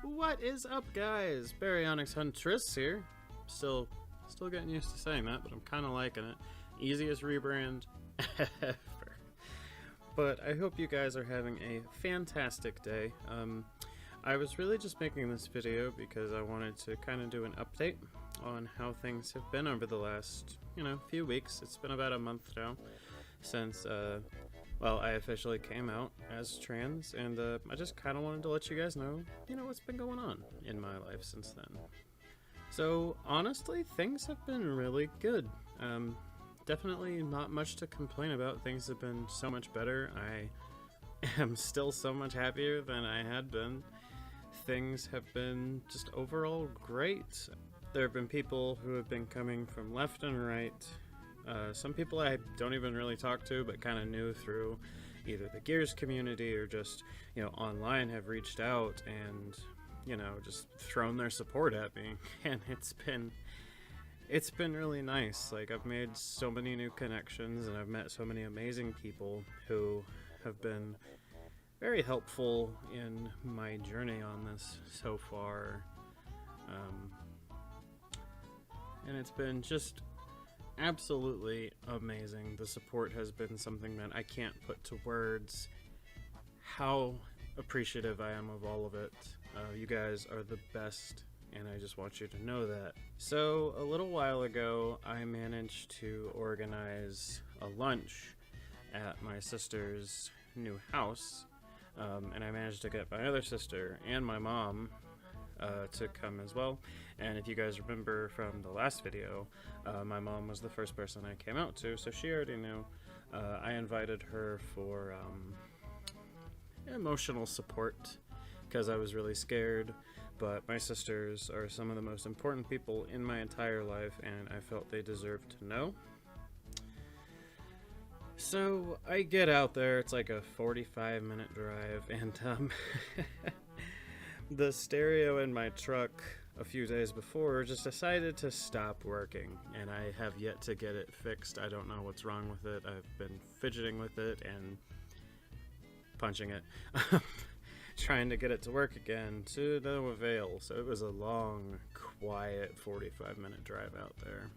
What is up, guys? Baryonyx Huntress here. Still getting used to saying that, but I'm kind of liking it. Easiest rebrand ever. But I hope you guys are having a fantastic day. I was really just making this video because I wanted to kind of do an update on how things have been over the last, few weeks. It's been about a month now since, I officially came out as trans, and I just kind of wanted to let you guys know, what's been going on in my life since then. So, honestly, things have been really good. Definitely not much to complain about. Things have been so much better. I am still so much happier than I had been. Things have been just overall great. There have been people who have been coming from left and right. Some people I don't even really talk to, but kind of knew through either the Gears community or just, online have reached out and, just thrown their support at me. And it's been really nice. Like, I've made so many new connections and I've met so many amazing people who have been very helpful in my journey on this so far. And it's been just absolutely amazing. The support has been something that I can't put to words how appreciative I am of all of it. You guys are the best, and I just want you to know that. So a little while ago, I managed to organize a lunch at my sister's new house, and I managed to get my other sister and my mom to come as well. And if you guys remember from the last video, my mom was the first person I came out to, so she already knew. I invited her for emotional support because I was really scared, but my sisters are some of the most important people in my entire life, and I felt they deserved to know. So I get out there. It's like a 45-minute drive, and the stereo in my truck a few days before just decided to stop working, and I have yet to get it fixed. I don't know what's wrong with it. I've been fidgeting with it and punching it, trying to get it to work again, to no avail. So it was a long, quiet 45-minute drive out there.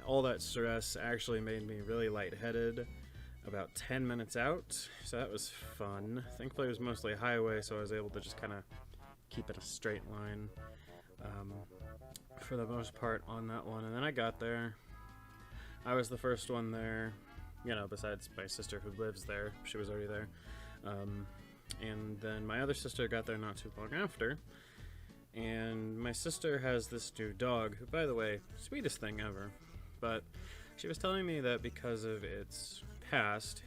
All that stress actually made me really lightheaded about 10 minutes out, so that was fun. Thankfully it was mostly highway, so I was able to just kind of keep it a straight line for the most part on that one. And then I got there. I was the first one there, besides my sister who lives there. She was already there. And then my other sister got there not too long after. And my sister has this new dog, who, by the way, sweetest thing ever. But she was telling me that because of his past,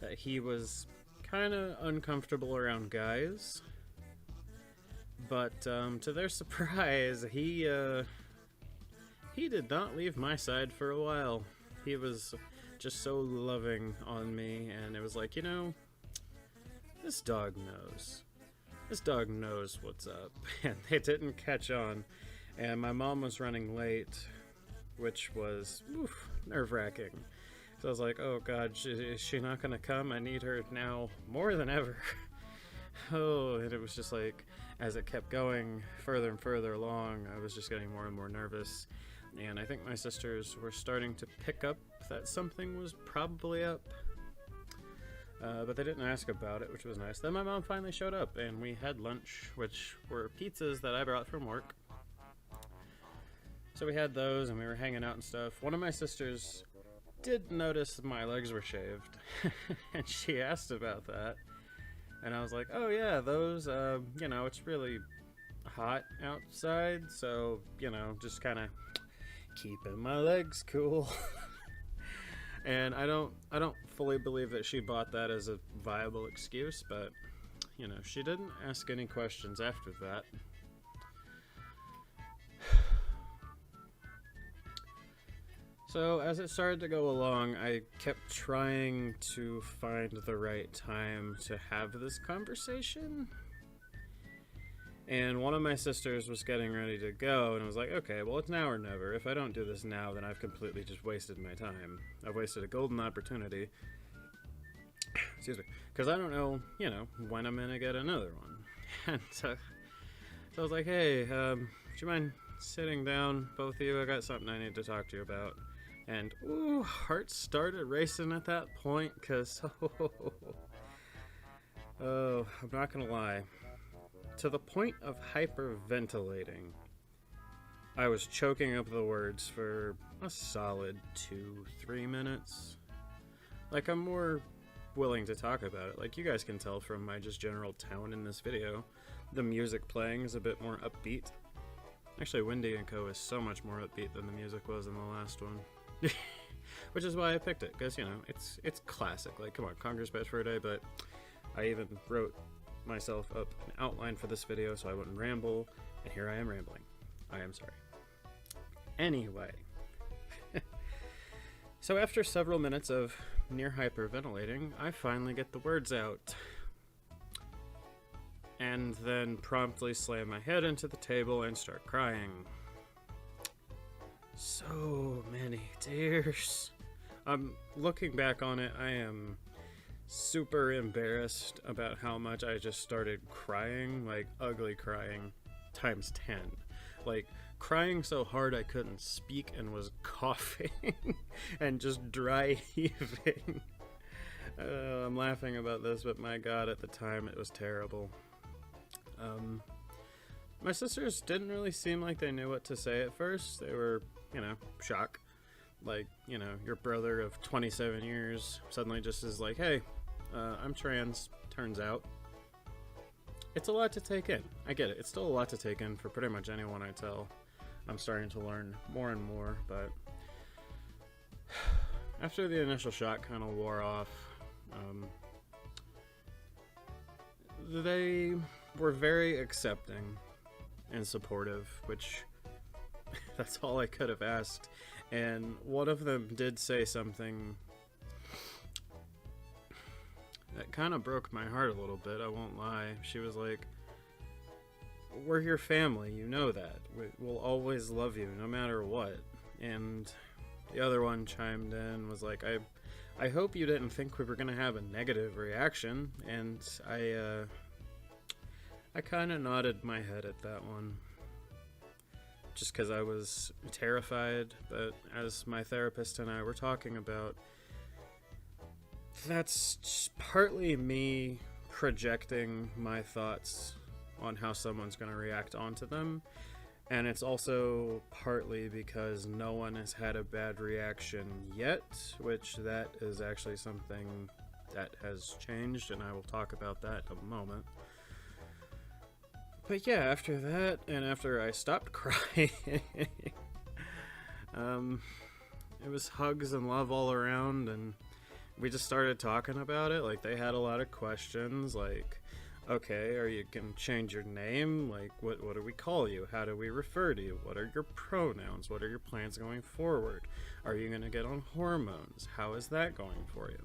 that he was kind of uncomfortable around guys. But to their surprise, he did not leave my side for a while. He was just so loving on me, and it was like, this dog knows. This dog knows what's up, and they didn't catch on. And my mom was running late, which was nerve-wracking. So I was like, oh god, is she not gonna come? I need her now more than ever. Oh, and it was just like, as it kept going further and further along, I was just getting more and more nervous. And I think my sisters were starting to pick up that something was probably up. But they didn't ask about it, which was nice. Then my mom finally showed up, and we had lunch, which were pizzas that I brought from work. So we had those, and we were hanging out and stuff. One of my sisters did notice my legs were shaved, and she asked about that. And I was like, oh yeah, those, it's really hot outside, so, just kind of keeping my legs cool. And I don't fully believe that she bought that as a viable excuse, but, she didn't ask any questions after that. So as it started to go along, I kept trying to find the right time to have this conversation. And one of my sisters was getting ready to go, and I was like, okay, well, it's now or never. If I don't do this now, then I've completely just wasted my time. I've wasted a golden opportunity. excuse me, because I don't know, when I'm gonna get another one. And so I was like, hey, would you mind sitting down, both of you? I got something I need to talk to you about. And ooh, heart started racing at that point, because oh, I'm not gonna lie, to the point of hyperventilating. I was choking up the words for a solid 2-3 minutes. Like, I'm more willing to talk about it. Like, you guys can tell from my just general tone in this video. The music playing is a bit more upbeat. Actually, Wendy & Co. is so much more upbeat than the music was in the last one. Which is why I picked it, because, it's classic. Like, come on, Conker's Bad Fur Day, but I even wrote myself up an outline for this video so I wouldn't ramble, and here I am rambling. I am sorry. Anyway. So after several minutes of near hyperventilating, I finally get the words out. And then promptly slam my head into the table and start crying. So many tears. Looking back on it, I am super embarrassed about how much I just started crying, like ugly crying, times 10. Like, crying so hard I couldn't speak and was coughing and just dry heaving. I'm laughing about this, but my god, at the time it was terrible. My sisters didn't really seem like they knew what to say at first. They were, shocked. Like, your brother of 27 years suddenly just is like, hey, I'm trans, turns out. It's a lot to take in. I get it. It's still a lot to take in for pretty much anyone I tell. I'm starting to learn more and more, but after the initial shock kind of wore off, they were very accepting and supportive, which that's all I could have asked. And one of them did say something that kind of broke my heart a little bit, I won't lie. She was like, we're your family, you know that. We'll always love you, no matter what. And the other one chimed in, was like, I hope you didn't think we were going to have a negative reaction. And I kind of nodded my head at that one. Just because I was terrified, but as my therapist and I were talking about, that's just partly me projecting my thoughts on how someone's going to react onto them, and it's also partly because no one has had a bad reaction yet, which that is actually something that has changed, and I will talk about that in a moment. But yeah, after that, and after I stopped crying, it was hugs and love all around, and we just started talking about it. Like, they had a lot of questions, like, okay, are you gonna change your name? Like, what do we call you? How do we refer to you? What are your pronouns? What are your plans going forward? Are you gonna get on hormones? How is that going for you?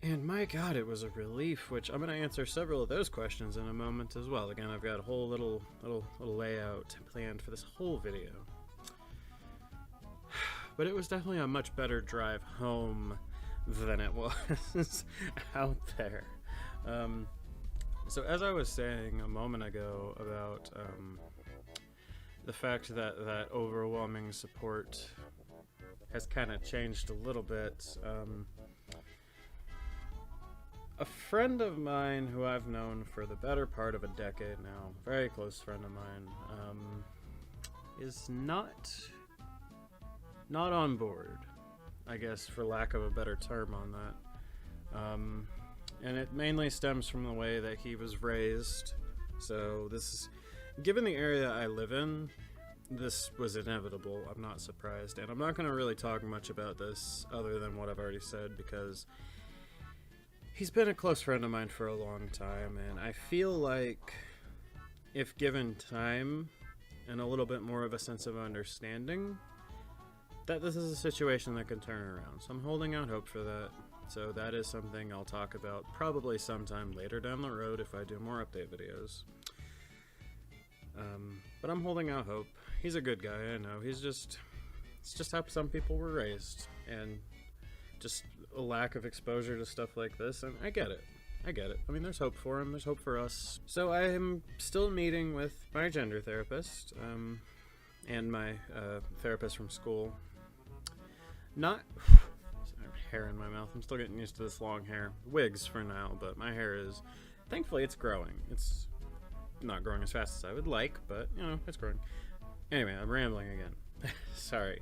And my god, it was a relief, which I'm gonna answer several of those questions in a moment as well. Again, I've got a whole little layout planned for this whole video. But it was definitely a much better drive home than it was out there. So as I was saying a moment ago about the fact that overwhelming support has kind of changed a little bit, a friend of mine who I've known for the better part of a decade now, very close friend of mine, is not on board, I guess, for lack of a better term on that. And it mainly stems from the way that he was raised. So this is, given the area I live in, this was inevitable. I'm not surprised. And I'm not going to really talk much about this other than what I've already said, because he's been a close friend of mine for a long time, and I feel like if given time and a little bit more of a sense of understanding, that this is a situation that can turn around. So I'm holding out hope for that. So that is something I'll talk about probably sometime later down the road if I do more update videos. But I'm holding out hope. He's a good guy, I know. It's just how some people were raised. And just a lack of exposure to stuff like this, and I get it. I mean, there's hope for him. There's hope for us. So I am still meeting with my gender therapist, and my therapist from school. Not hair in my mouth. I'm still getting used to this long hair. Wigs for now, but my hair is, thankfully, it's growing. It's not growing as fast as I would like, but it's growing. Anyway, I'm rambling again. Sorry.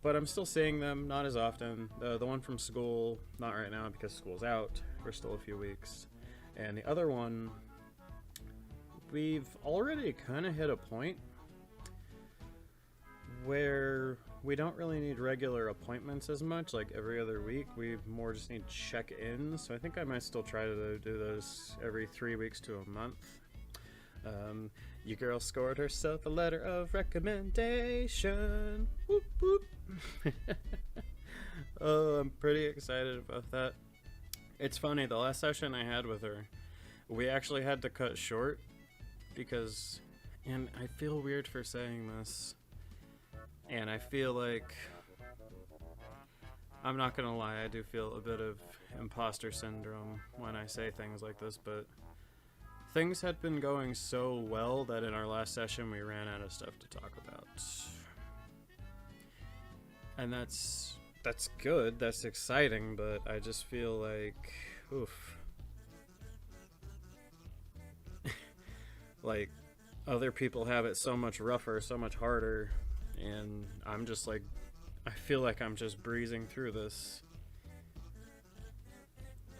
But I'm still seeing them, not as often. The one from school, not right now because school's out. We're still a few weeks. And the other one, we've already kind of hit a point where we don't really need regular appointments as much, like every other week. We more just need check-ins. So I think I might still try to do those every 3 weeks to a month. Your girl scored herself a letter of recommendation. Whoop, whoop. Oh, I'm pretty excited about that. It's funny, the last session I had with her, we actually had to cut short because, and I feel weird for saying this, and I feel like, I'm not gonna lie, I do feel a bit of imposter syndrome when I say things like this, but things had been going so well that in our last session we ran out of stuff to talk about. And that's good, that's exciting, but I just feel like, oof. Like, other people have it so much rougher, so much harder, and I'm just like, I feel like I'm just breezing through this.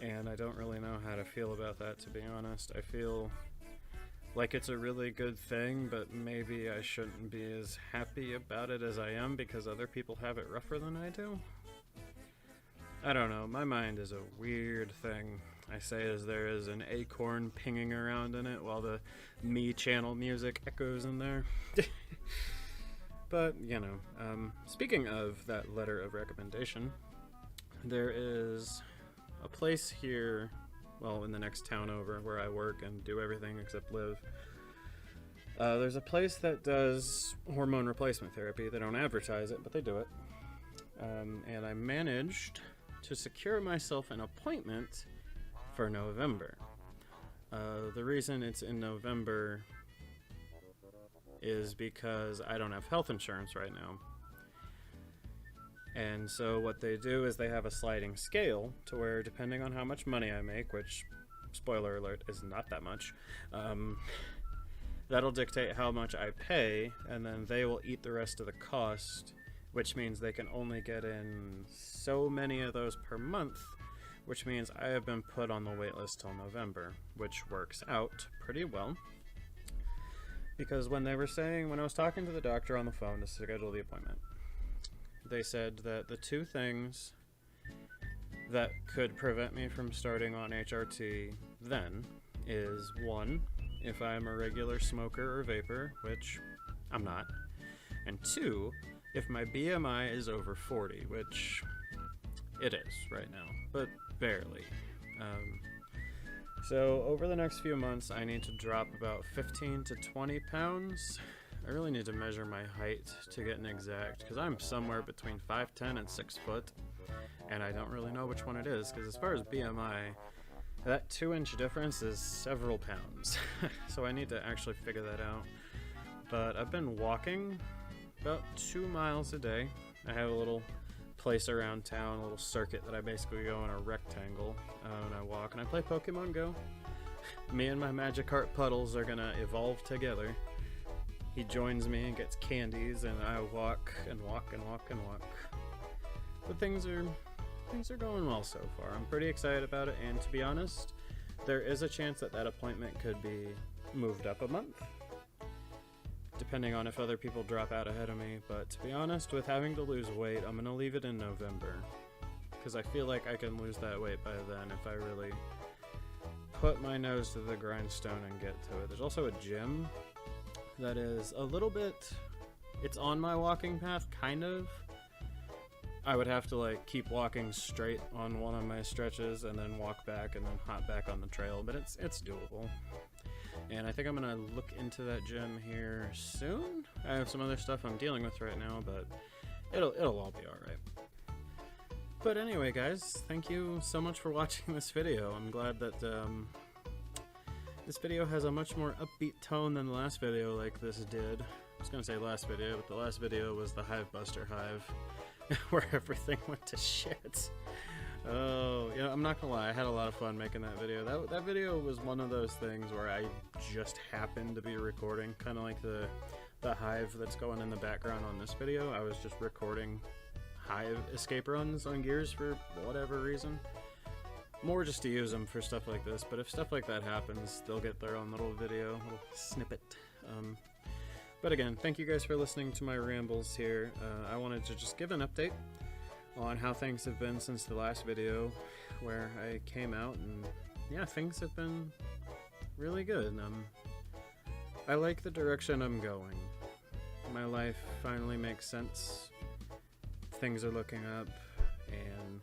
And I don't really know how to feel about that, to be honest. I feel like it's a really good thing, but maybe I shouldn't be as happy about it as I am because other people have it rougher than I do. I don't know, my mind is a weird thing. I say as there is an acorn pinging around in it while the me channel music echoes in there. But, speaking of that letter of recommendation, there is a place here, well, in the next town over where I work and do everything except live. There's a place that does hormone replacement therapy. They don't advertise it, but they do it. And I managed to secure myself an appointment for November. The reason it's in November is because I don't have health insurance right now. And so what they do is they have a sliding scale to where, depending on how much money I make, which, spoiler alert, is not that much, that'll dictate how much I pay, and then they will eat the rest of the cost, which means they can only get in so many of those per month, which means I have been put on the wait list till November, which works out pretty well. Because when I was talking to the doctor on the phone to schedule the appointment, they said that the two things that could prevent me from starting on HRT then is, one, if I'm a regular smoker or vapor, which I'm not, and two, if my BMI is over 40, which it is right now, but barely. So over the next few months, I need to drop about 15 to 20 pounds. I really need to measure my height to get an exact, because I'm somewhere between 5'10" and 6 foot, and I don't really know which one it is, because as far as BMI, that 2-inch difference is several pounds. So I need to actually figure that out. But I've been walking about 2 miles a day. I have a little place around town, a little circuit that I basically go in a rectangle, and I walk and I play Pokemon Go. Me and my Magikarp Puddles are gonna evolve together. He joins me and gets candies, and I walk and walk and walk and walk. But things are going well so far. I'm pretty excited about it, and to be honest, there is a chance that appointment could be moved up a month, depending on if other people drop out ahead of me. But to be honest, with having to lose weight, I'm gonna leave it in November, because I feel like I can lose that weight by then if I really put my nose to the grindstone and get to it. There's also a gym that is a little bit, it's on my walking path, kind of. I would have to keep walking straight on one of my stretches and then walk back and then hop back on the trail, but it's doable. And I think I'm gonna look into that gym here soon. I have some other stuff I'm dealing with right now, but it'll all be alright. But anyway, guys, thank you so much for watching this video. I'm glad that this video has a much more upbeat tone than the last video like this did. I was gonna say last video, but the last video was the Hive Buster Hive, where everything went to shit. Oh, yeah, I'm not gonna lie, I had a lot of fun making that video. That video was one of those things where I just happened to be recording, kind of like the hive that's going in the background on this video. I was just recording hive escape runs on Gears for whatever reason. More just to use them for stuff like this, but if stuff like that happens, they'll get their own little video, little snippet. But again, thank you guys for listening to my rambles here. I wanted to just give an update on how things have been since the last video where I came out, and yeah, things have been really good. I like the direction I'm going. My life finally makes sense. Things are looking up, and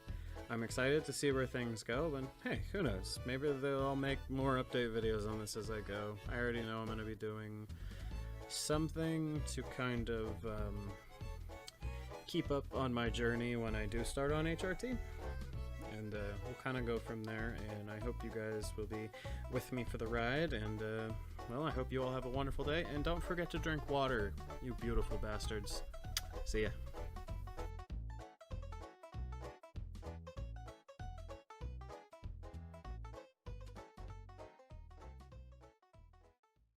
I'm excited to see where things go, but hey, who knows? Maybe they'll make more update videos on this as I go. I already know I'm going to be doing something to kind of keep up on my journey when I do start on HRT, and we'll kind of go from there, and I hope you guys will be with me for the ride, and well, I hope you all have a wonderful day, and don't forget to drink water, you beautiful bastards. See ya.